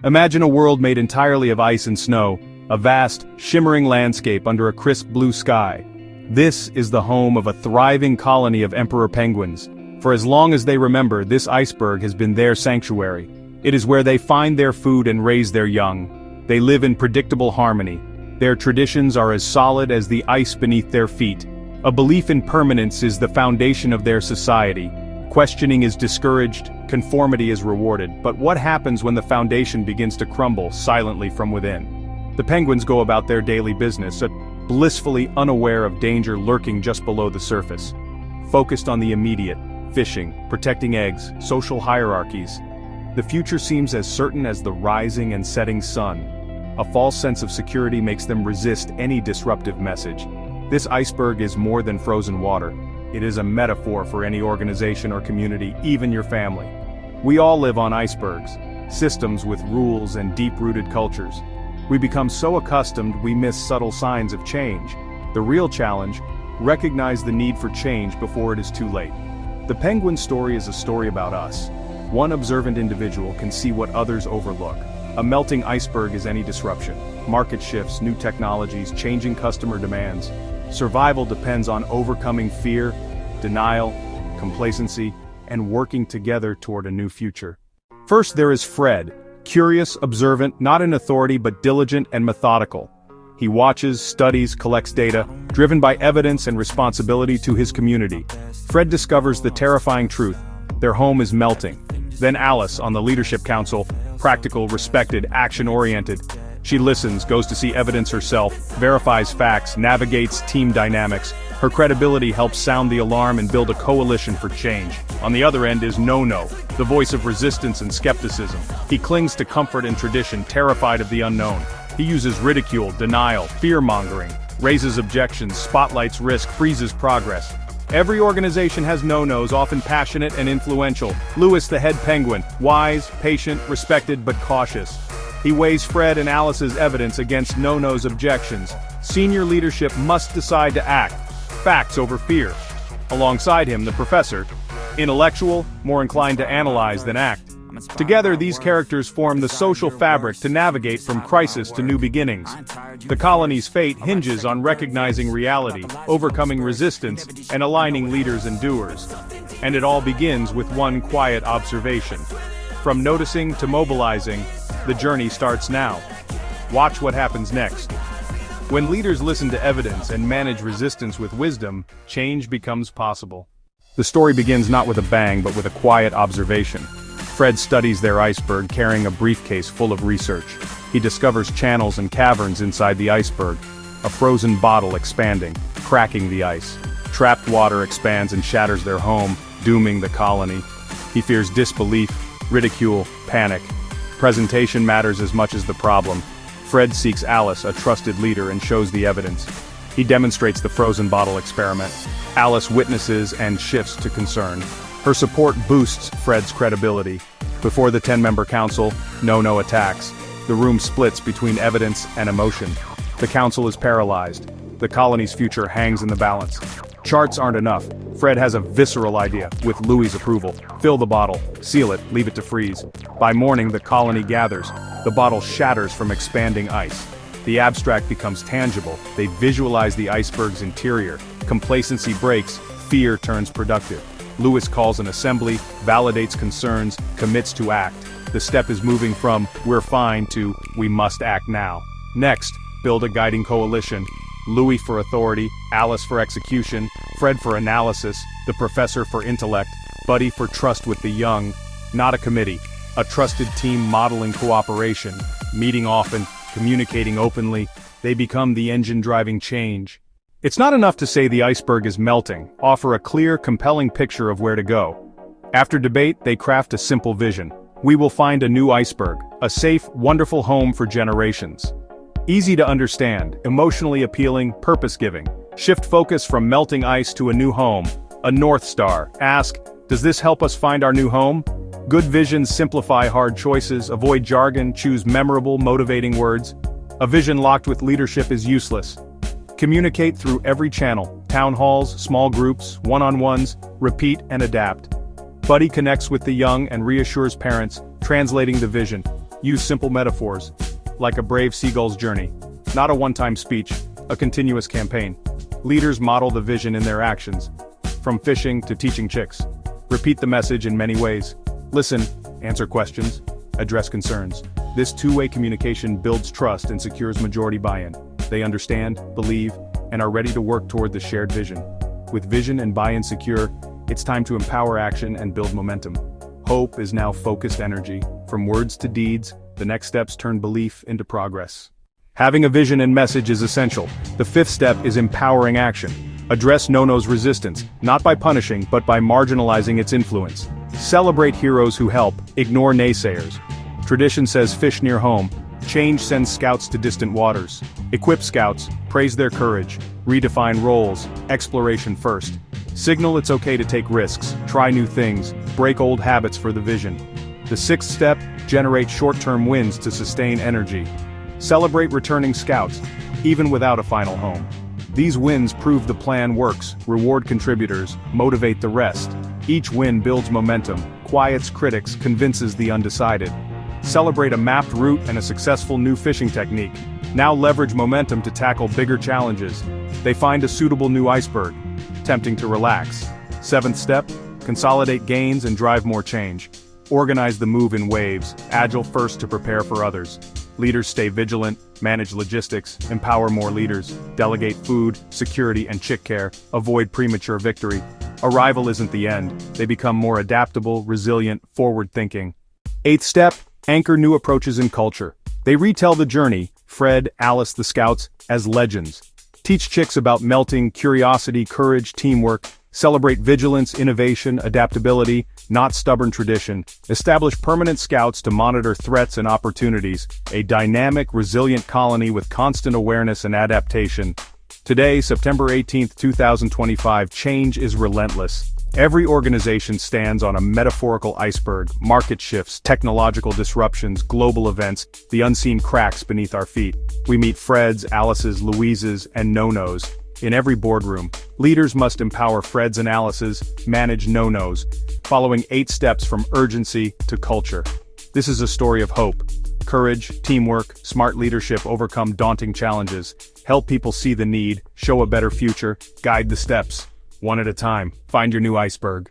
Imagine a world made entirely of ice and snow, a vast, shimmering landscape under a crisp blue sky. This is the home of a thriving colony of emperor penguins. For as long as they remember, this iceberg has been their sanctuary. It is where they find their food and raise their young. They live in predictable harmony. Their traditions are as solid as the ice beneath their feet. A belief in permanence is the foundation of their society. Questioning is discouraged, conformity is rewarded. But what happens when the foundation begins to crumble silently from within? The penguins go about their daily business, blissfully unaware of danger lurking just below the surface. Focused on the immediate, fishing, protecting eggs, social hierarchies. The future seems as certain as the rising and setting sun. A false sense of security makes them resist any disruptive message. This iceberg is more than frozen water. It is a metaphor for any organization or community, even your family. We all live on icebergs, systems with rules and deep-rooted cultures. We become so accustomed we miss subtle signs of change. The real challenge: recognize the need for change before it is too late. The penguin story is a story about us. One observant individual can see what others overlook. A melting iceberg is any disruption. Market shifts, new technologies, changing customer demands. Survival depends on overcoming fear, denial, complacency, and working together toward a new future. First, there is Fred, curious, observant, not an authority but diligent and methodical. He watches, studies, collects data, driven by evidence and responsibility to his community. Fred discovers the terrifying truth: their home is melting. Then Alice, on the leadership council, practical, respected, action-oriented. She listens, goes to see evidence herself, verifies facts, navigates team dynamics. Her credibility helps sound the alarm and build a coalition for change. On the other end is No-No, the voice of resistance and skepticism. He clings to comfort and tradition, terrified of the unknown. He uses ridicule, denial, fear-mongering, raises objections, spotlights risk, freezes progress. Every organization has no-nos, often passionate and influential. Louis, the head penguin, wise, patient, respected, but cautious. He weighs Fred and Alice's evidence against no-nos' objections. Senior leadership must decide to act. Facts over fear. Alongside him, the professor, intellectual, more inclined to analyze than act. Together, these characters form the social fabric to navigate from crisis to new beginnings. The colony's fate hinges on recognizing reality, overcoming resistance, and aligning leaders and doers. And it all begins with one quiet observation. From noticing to mobilizing, the journey starts now. Watch what happens next. When leaders listen to evidence and manage resistance with wisdom, change becomes possible. The story begins not with a bang but with a quiet observation. Fred studies their iceberg, carrying a briefcase full of research. He discovers channels and caverns inside the iceberg, a frozen bottle expanding, cracking the ice. Trapped water expands and shatters their home, dooming the colony. He fears disbelief, ridicule, panic. Presentation matters as much as the problem. Fred seeks Alice, a trusted leader, and shows the evidence. He demonstrates the frozen bottle experiment. Alice witnesses and shifts to concern. Her support boosts Fred's credibility. Before the 10-member council, No-No attacks. The room splits between evidence and emotion. The council is paralyzed. The colony's future hangs in the balance. Charts aren't enough. Fred has a visceral idea, with Louis' approval. Fill the bottle, seal it, leave it to freeze. By morning, the colony gathers. The bottle shatters from expanding ice. The abstract becomes tangible. They visualize the iceberg's interior. Complacency breaks, fear turns productive. Louis calls an assembly, validates concerns, commits to act. The step is moving from "we're fine" to "we must act now." Next, build a guiding coalition. Louis for authority, Alice for execution, Fred for analysis, the professor for intellect, Buddy for trust with the young. Not a committee, a trusted team modeling cooperation, meeting often, communicating openly. They become the engine driving change. It's not enough to say the iceberg is melting. Offer a clear, compelling picture of where to go. After debate, they craft a simple vision. We will find a new iceberg, a safe, wonderful home for generations. Easy to understand, emotionally appealing, purpose-giving. Shift focus from melting ice to a new home, a North Star. Ask, does this help us find our new home? Good visions simplify hard choices, avoid jargon, choose memorable, motivating words. A vision locked with leadership is useless. Communicate through every channel, town halls, small groups, one-on-ones, repeat and adapt. Buddy connects with the young and reassures parents, translating the vision. Use simple metaphors, like a brave seagull's journey. Not a one-time speech, a continuous campaign. Leaders model the vision in their actions, from fishing to teaching chicks. Repeat the message in many ways. Listen, answer questions, address concerns. This two-way communication builds trust and secures majority buy-in. They understand, believe, and are ready to work toward the shared vision. With vision and buy-in secure, it's time to empower action and build momentum. Hope is now focused energy. From words to deeds, the next steps turn belief into progress. Having a vision and message is essential. The fifth step is empowering action. Address no-no's resistance, not by punishing, but by marginalizing its influence. Celebrate heroes who help, ignore naysayers. Tradition says fish near home. Change sends scouts to distant waters. Equip scouts, praise their courage. Redefine roles, exploration first. Signal it's okay to take risks, try new things, break old habits for the vision. The sixth step, generate short-term wins to sustain energy. Celebrate returning scouts, even without a final home. These wins prove the plan works, reward contributors, motivate the rest. Each win builds momentum, quiets critics, convinces the undecided. Celebrate a mapped route and a successful new fishing technique. Now leverage momentum to tackle bigger challenges. They find a suitable new iceberg. Tempting to relax. Seventh step, consolidate gains and drive more change. Organize the move in waves, agile first to prepare for others. Leaders stay vigilant, manage logistics, empower more leaders, delegate food, security and chick care, avoid premature victory. Arrival isn't the end, they become more adaptable, resilient, forward-thinking. Eighth step, anchor new approaches in culture. They retell the journey, Fred, Alice, the scouts, as legends. Teach chicks about melting, curiosity, courage, teamwork. Celebrate vigilance, innovation, adaptability, not stubborn tradition. Establish permanent scouts to monitor threats and opportunities. A dynamic, resilient colony with constant awareness and adaptation. Today, September 18, 2025, change is relentless. Every organization stands on a metaphorical iceberg, market shifts, technological disruptions, global events, the unseen cracks beneath our feet. We meet Freds, Alices, Louises, and no-nos. In every boardroom, leaders must empower Freds and Alices, manage no-nos, following 8 steps from urgency to culture. This is a story of hope. Courage, teamwork, smart leadership overcome daunting challenges, help people see the need, show a better future, guide the steps. One at a time, find your new iceberg.